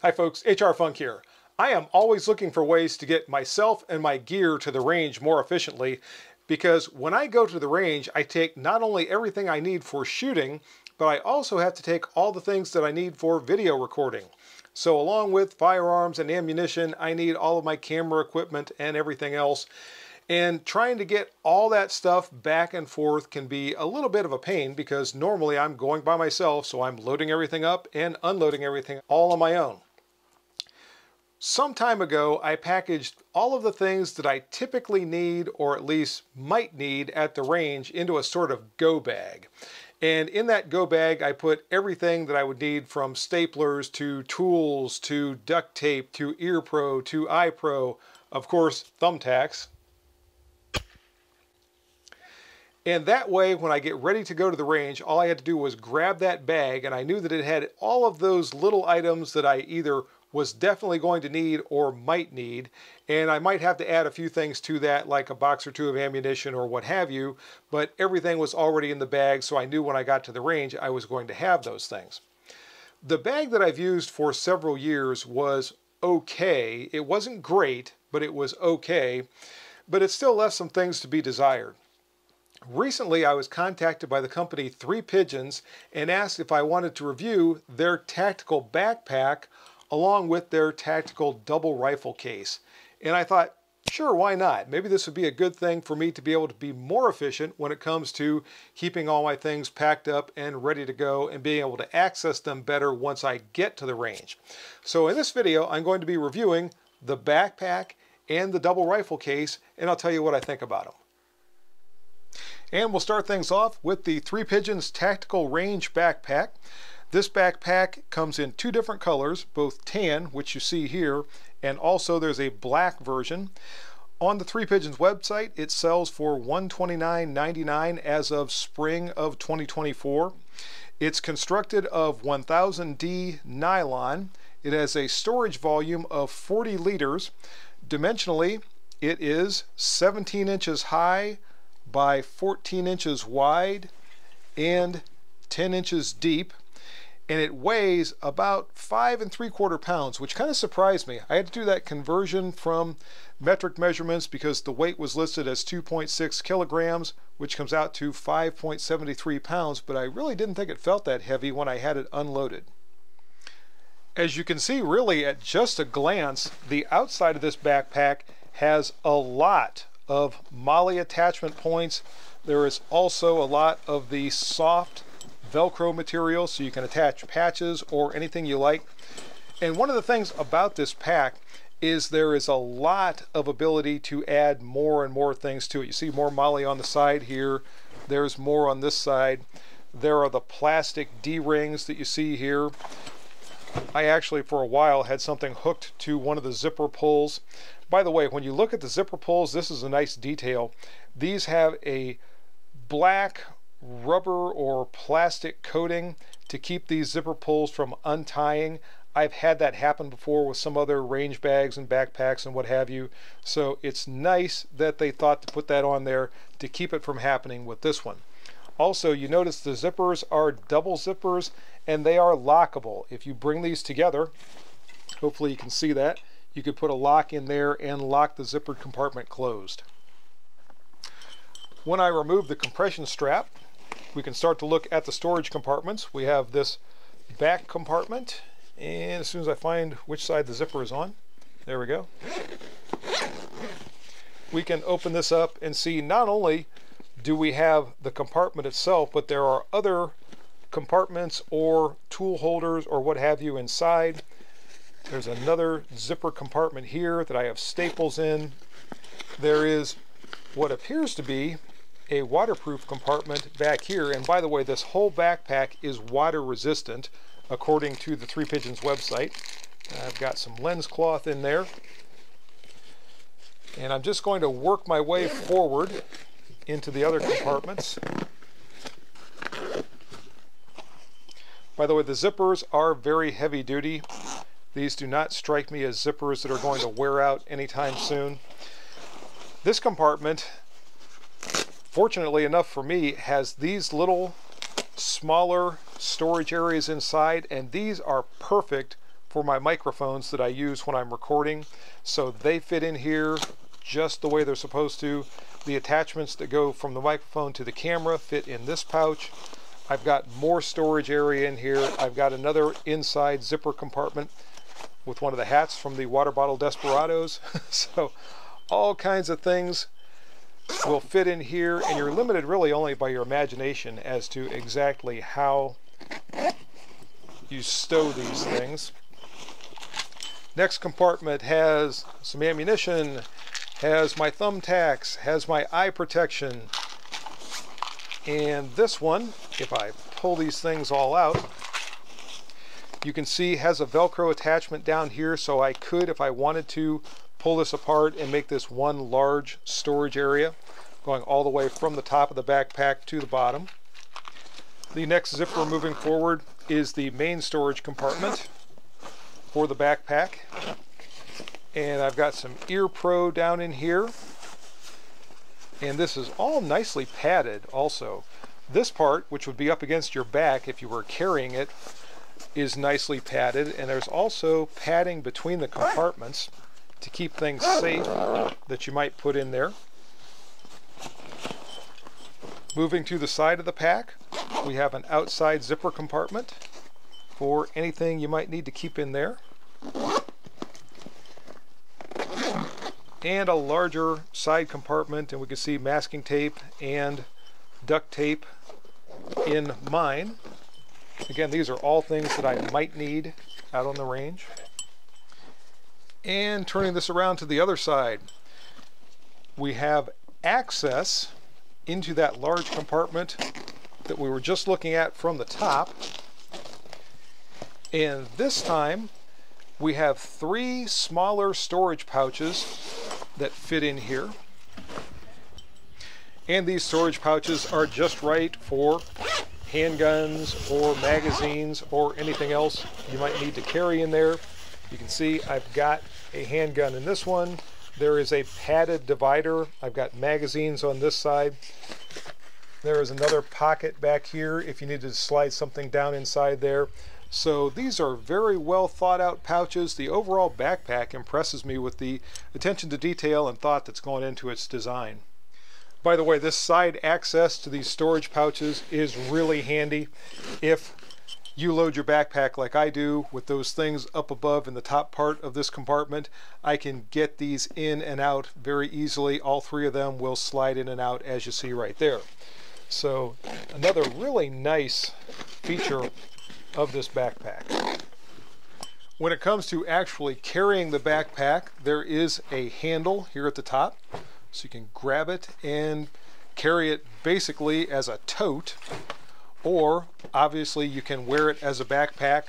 Hi folks, HR Funk here. I am always looking for ways to get myself and my gear to the range more efficiently because when I go to the range, I take not only everything I need for shooting, but I also have to take all the things that I need for video recording. So along with firearms and ammunition, I need all of my camera equipment and everything else. And trying to get all that stuff back and forth can be a little bit of a pain because normally I'm going by myself, so I'm loading everything up and unloading everything all on my own. Some time ago, I packaged all of the things that I typically need, or at least might need at the range, into a sort of go bag. And in that go bag, I put everything that I would need, from staplers to tools to duct tape to ear pro to eye pro, of course, thumbtacks. And that way, when I get ready to go to the range, all I had to do was grab that bag, and I knew that it had all of those little items that I either was definitely going to need or might need, and I might have to add a few things to that, like a box or two of ammunition or what have you, but everything was already in the bag, so I knew when I got to the range I was going to have those things. The bag that I've used for several years was okay. It wasn't great, but it was okay, but it still left some things to be desired. Recently, I was contacted by the company Pigeons and asked if I wanted to review their tactical backpack along with their tactical double rifle case. And I thought, sure, why not? Maybe this would be a good thing for me to be able to be more efficient when it comes to keeping all my things packed up and ready to go and being able to access them better once I get to the range. So in this video, I'm going to be reviewing the backpack and the double rifle case, and I'll tell you what I think about them. And we'll start things off with the Pigeons Tactical Range Backpack. This backpack comes in two different colors, both tan, which you see here, and also there's a black version. On the Pigeons website, it sells for $129.99 as of spring of 2024. It's constructed of 1000D nylon. It has a storage volume of 40 liters. Dimensionally, it is 17 inches high by 14 inches wide and 10 inches deep. And it weighs about 5 3/4 pounds, which kind of surprised me. I had to do that conversion from metric measurements because the weight was listed as 2.6 kilograms, which comes out to 5.73 pounds, but I really didn't think it felt that heavy when I had it unloaded. As you can see, really at just a glance, the outside of this backpack has a lot of MOLLE attachment points. There is also a lot of the soft Velcro material, so you can attach patches or anything you like. And one of the things about this pack is there is a lot of ability to add more and more things to it. You see more MOLLE on the side here. There's more on this side. There are the plastic D-rings that you see here. I actually for a while had something hooked to one of the zipper pulls. By the way, when you look at the zipper pulls, this is a nice detail. These have a black rubber or plastic coating to keep these zipper pulls from untying. I've had that happen before with some other range bags and backpacks and what have you, so it's nice that they thought to put that on there to keep it from happening with this one. Also, you notice the zippers are double zippers and they are lockable. If you bring these together, hopefully you can see that, you could put a lock in there and lock the zippered compartment closed. When I remove the compression strap, we can start to look at the storage compartments. We have this back compartment, and as soon as I find which side the zipper is on, there we go. We can open this up and see not only do we have the compartment itself, but there are other compartments or tool holders or what have you inside. There's another zipper compartment here that I have staples in. There is what appears to be a waterproof compartment back here, and by the way, this whole backpack is water resistant according to the Pigeons website. I've got some lens cloth in there, and I'm just going to work my way forward into the other compartments. By the way, the zippers are very heavy duty. These do not strike me as zippers that are going to wear out anytime soon. This compartment, fortunately enough for me, has these little smaller storage areas inside, and these are perfect for my microphones that I use when I'm recording. So they fit in here just the way they're supposed to. The attachments that go from the microphone to the camera fit in this pouch. I've got more storage area in here. I've got another inside zipper compartment with one of the hats from the Water Bottle Desperados. So all kinds of things will fit in here, and you're limited really only by your imagination as to exactly how you stow these things. Next compartment has some ammunition, has my thumbtacks, has my eye protection, and this one, if I pull these things all out, you can see has a Velcro attachment down here, so I could, if I wanted to, pull this apart and make this one large storage area going all the way from the top of the backpack to the bottom. The next zipper moving forward is the main storage compartment for the backpack. And I've got some ear pro down in here. And this is all nicely padded also. This part, which would be up against your back if you were carrying it, is nicely padded. And there's also padding between the compartments to keep things safe that you might put in there. Moving to the side of the pack, we have an outside zipper compartment for anything you might need to keep in there. And a larger side compartment, and we can see masking tape and duct tape in mine. Again, these are all things that I might need out on the range. And turning this around to the other side, we have access into that large compartment that we were just looking at from the top. And this time we have 3 smaller storage pouches that fit in here. And these storage pouches are just right for handguns or magazines or anything else you might need to carry in there. You can see I've got a handgun in this one. There is a padded divider. I've got magazines on this side. There is another pocket back here if you need to slide something down inside there. So these are very well thought out pouches. The overall backpack impresses me with the attention to detail and thought that's gone into its design. By the way, this side access to these storage pouches is really handy. If you load your backpack like I do with those things up above in the top part of this compartment, I can get these in and out very easily. All 3 of them will slide in and out, as you see right there. So another really nice feature of this backpack. When it comes to actually carrying the backpack, there is a handle here at the top, so you can grab it and carry it basically as a tote. Or obviously you can wear it as a backpack.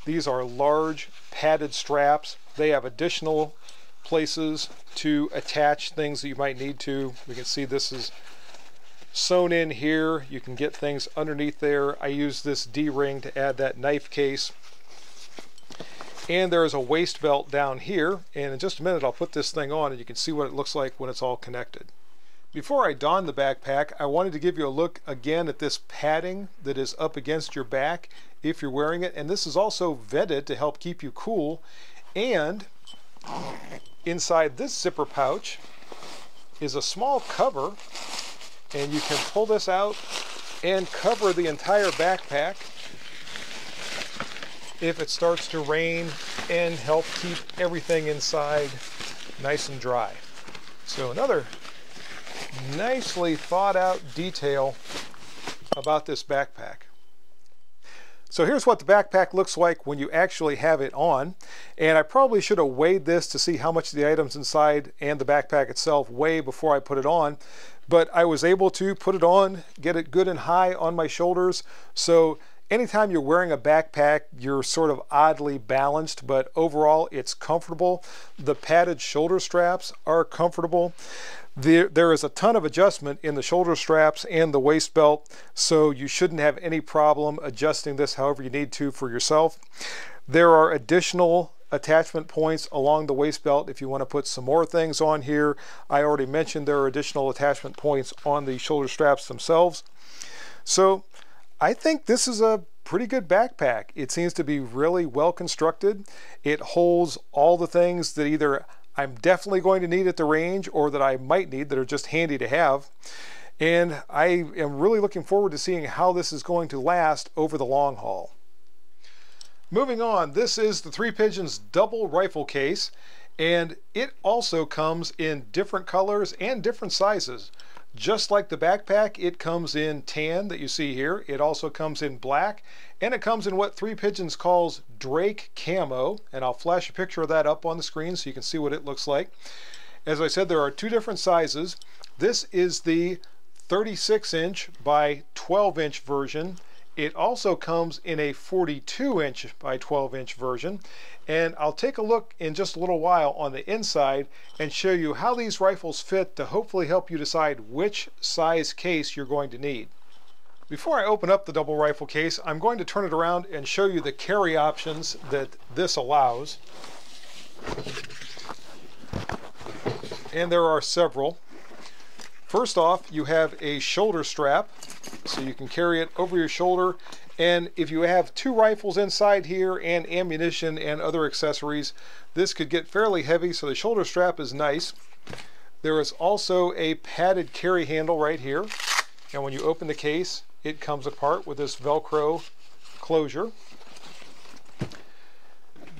These are large padded straps. They have additional places to attach things that you might need to. We can see this is sewn in here. You can get things underneath there. I use this D-ring to add that knife case. And there is a waist belt down here. And in just a minute I'll put this thing on and you can see what it looks like when it's all connected. Before I don the backpack, I wanted to give you a look again at this padding that is up against your back if you're wearing it. And this is also vented to help keep you cool. And inside this zipper pouch is a small cover, and you can pull this out and cover the entire backpack if it starts to rain and help keep everything inside nice and dry. So another nicely thought out detail about this backpack. So here's what the backpack looks like when you actually have it on. And I probably should have weighed this to see how much the items inside and the backpack itself weigh before I put it on. But I was able to put it on, get it good and high on my shoulders. So anytime you're wearing a backpack, you're sort of oddly balanced, but overall it's comfortable. The padded shoulder straps are comfortable. There is a ton of adjustment in the shoulder straps and the waist belt, so you shouldn't have any problem adjusting this however you need to for yourself. There are additional attachment points along the waist belt if you want to put some more things on here. I already mentioned there are additional attachment points on the shoulder straps themselves. So I think this is a pretty good backpack. It seems to be really well constructed. It holds all the things that either I'm definitely going to need at the range or that I might need that are just handy to have. And I am really looking forward to seeing how this is going to last over the long haul. Moving on, this is the Three Pigeons double rifle case, and it also comes in different colors and different sizes. Just like the backpack, it comes in tan that you see here. It also comes in black, and it comes in what Three Pigeons calls Drake Camo, and I'll flash a picture of that up on the screen so you can see what it looks like. As I said, there are two different sizes. This is the 36-inch by 12-inch version. It also comes in a 42-inch by 12-inch version, and I'll take a look in just a little while on the inside and show you how these rifles fit to hopefully help you decide which size case you're going to need. Before I open up the double rifle case, I'm going to turn it around and show you the carry options that this allows. And there are several. First off, you have a shoulder strap, so you can carry it over your shoulder. And if you have two rifles inside here and ammunition and other accessories, this could get fairly heavy, so the shoulder strap is nice. There is also a padded carry handle right here. And when you open the case, it comes apart with this Velcro closure.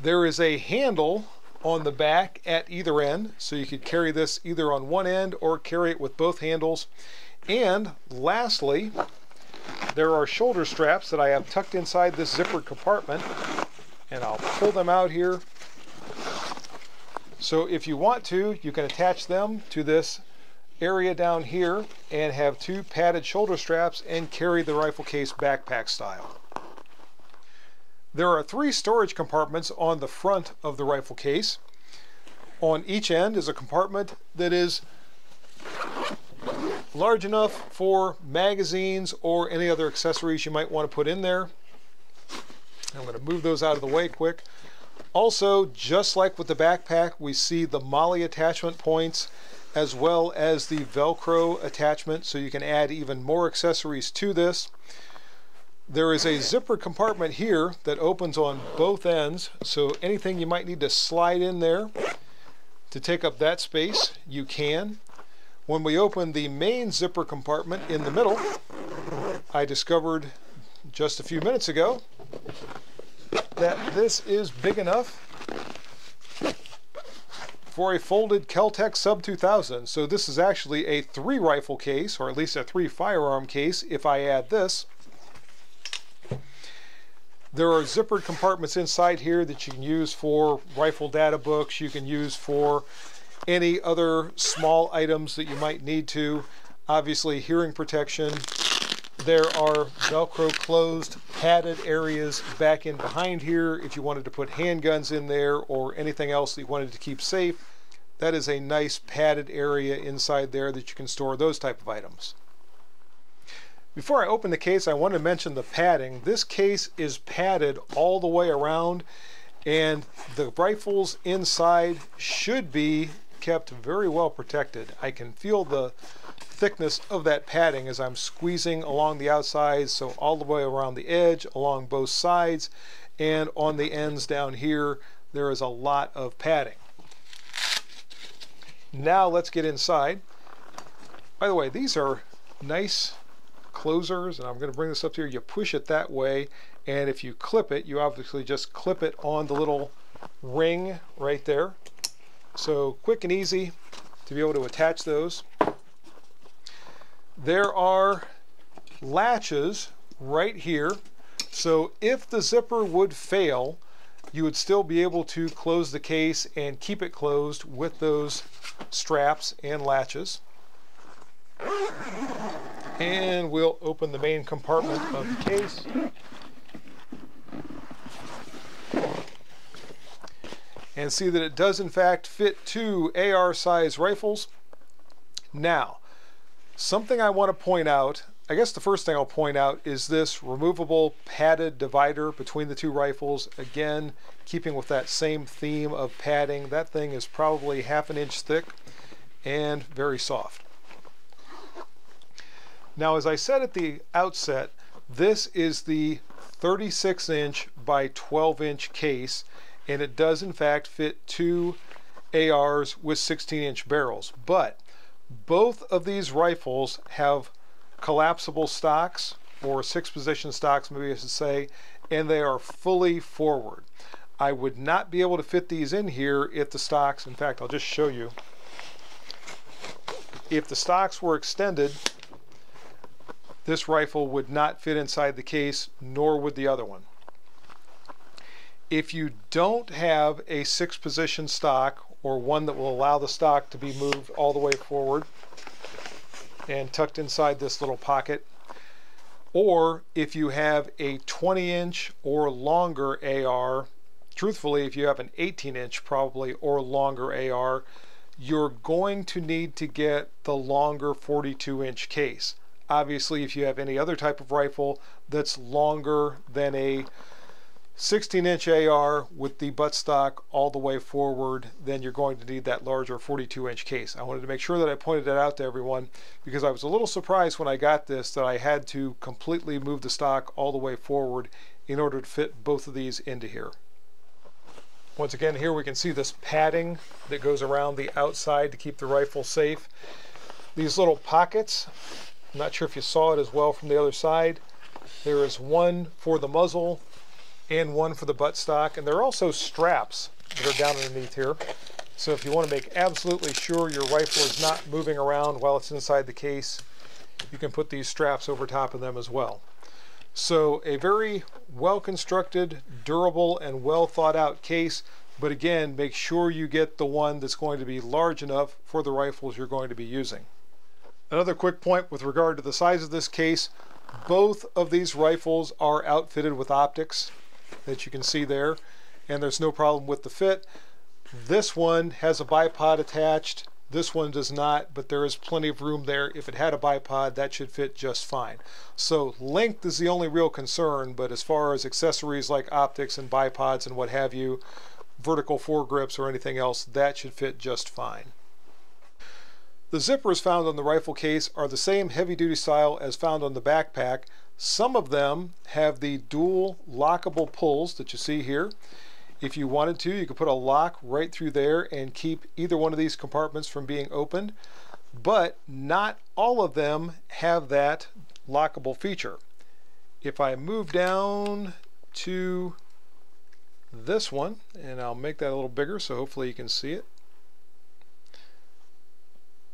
There is a handle on the back at either end, so you could carry this either on one end or carry it with both handles. And lastly, there are shoulder straps that I have tucked inside this zippered compartment, and I'll pull them out here. So if you want to, you can attach them to this area down here and have two padded shoulder straps and carry the rifle case backpack style. There are three storage compartments on the front of the rifle case. On each end is a compartment that is large enough for magazines or any other accessories you might want to put in there. I'm going to move those out of the way quick. Also, just like with the backpack, we see the MOLLE attachment points as well as the Velcro attachment, so you can add even more accessories to this. There is a zipper compartment here that opens on both ends, so anything you might need to slide in there to take up that space, you can. When we open the main zipper compartment in the middle, I discovered just a few minutes ago that this is big enough for a folded Kel-Tec Sub 2000. So this is actually a 3 rifle case, or at least a 3 firearm case if I add this. There are zippered compartments inside here that you can use for rifle data books. You can use for any other small items that you might need to. Obviously, hearing protection. There are Velcro closed padded areas back in behind here if you wanted to put handguns in there or anything else that you wanted to keep safe. That is a nice padded area inside there that you can store those type of items. Before I open the case, I want to mention the padding. This case is padded all the way around, and the rifles inside should be kept very well protected. I can feel the thickness of that padding as I'm squeezing along the outside, so all the way around the edge, along both sides, and on the ends down here, there is a lot of padding. Now let's get inside. By the way, these are nice closers, and I'm going to bring this up here. You push it that way, and if you clip it, you obviously just clip it on the little ring right there. So quick and easy to be able to attach those. There are latches right here, so if the zipper would fail, you would still be able to close the case and keep it closed with those straps and latches. And we'll open the main compartment of the case. And see that it does in fact fit 2 AR size rifles. Now, something I want to point out, I guess the first thing I'll point out is this removable padded divider between the 2 rifles. Again, keeping with that same theme of padding. That thing is probably 1/2 inch thick and very soft. Now, as I said at the outset, this is the 36-inch by 12-inch case, and it does in fact fit 2 ARs with 16-inch barrels. But both of these rifles have collapsible stocks, or 6-position stocks maybe I should say, and they are fully forward. I would not be able to fit these in here if the stocks, in fact I'll just show you, if the stocks were extended, this rifle would not fit inside the case, nor would the other one. If you don't have a 6-position stock, or one that will allow the stock to be moved all the way forward and tucked inside this little pocket, or if you have a 20-inch or longer AR, truthfully if you have an 18-inch probably or longer AR, you're going to need to get the longer 42-inch case. Obviously if you have any other type of rifle that's longer than a 16-inch AR with the buttstock all the way forward, then you're going to need that larger 42-inch case. I wanted to make sure that I pointed that out to everyone because I was a little surprised when I got this that I had to completely move the stock all the way forward in order to fit both of these into here. Once again, here we can see this padding that goes around the outside to keep the rifle safe. These little pockets, I'm not sure if you saw it as well from the other side. There is one for the muzzle and one for the buttstock, and there are also straps that are down underneath here. So if you want to make absolutely sure your rifle is not moving around while it's inside the case, you can put these straps over top of them as well. So a very well constructed, durable, and well thought out case, but again, make sure you get the one that's going to be large enough for the rifles you're going to be using. Another quick point with regard to the size of this case, both of these rifles are outfitted with optics that you can see there, and there's no problem with the fit. This one has a bipod attached, this one does not, but there is plenty of room there. If it had a bipod, that should fit just fine. So length is the only real concern, but as far as accessories like optics and bipods and what have you, vertical foregrips or anything else, that should fit just fine. The zippers found on the rifle case are the same heavy-duty style as found on the backpack. Some of them have the dual lockable pulls that you see here. If you wanted to, you could put a lock right through there and keep either one of these compartments from being opened, but not all of them have that lockable feature. If I move down to this one, and I'll make that a little bigger so hopefully you can see it.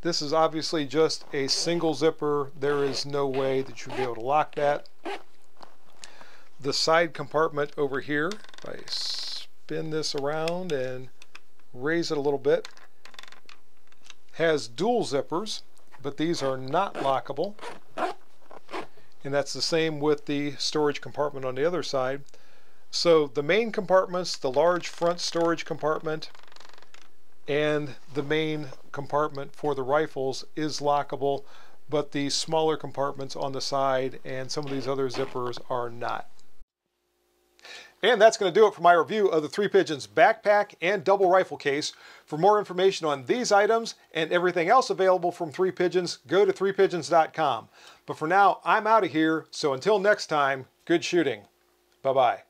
This is obviously just a single zipper. There is no way that you'll be able to lock that. The side compartment over here, if I spin this around and raise it a little bit, has dual zippers, but these are not lockable. And that's the same with the storage compartment on the other side. So the main compartments, the large front storage compartment, and the main compartment for the rifles is lockable, but the smaller compartments on the side and some of these other zippers are not. And that's going to do it for my review of the Three Pigeons backpack and double rifle case. For more information on these items and everything else available from Three Pigeons, go to threepigeons.com. But for now, I'm out of here, so until next time, good shooting. Bye-bye.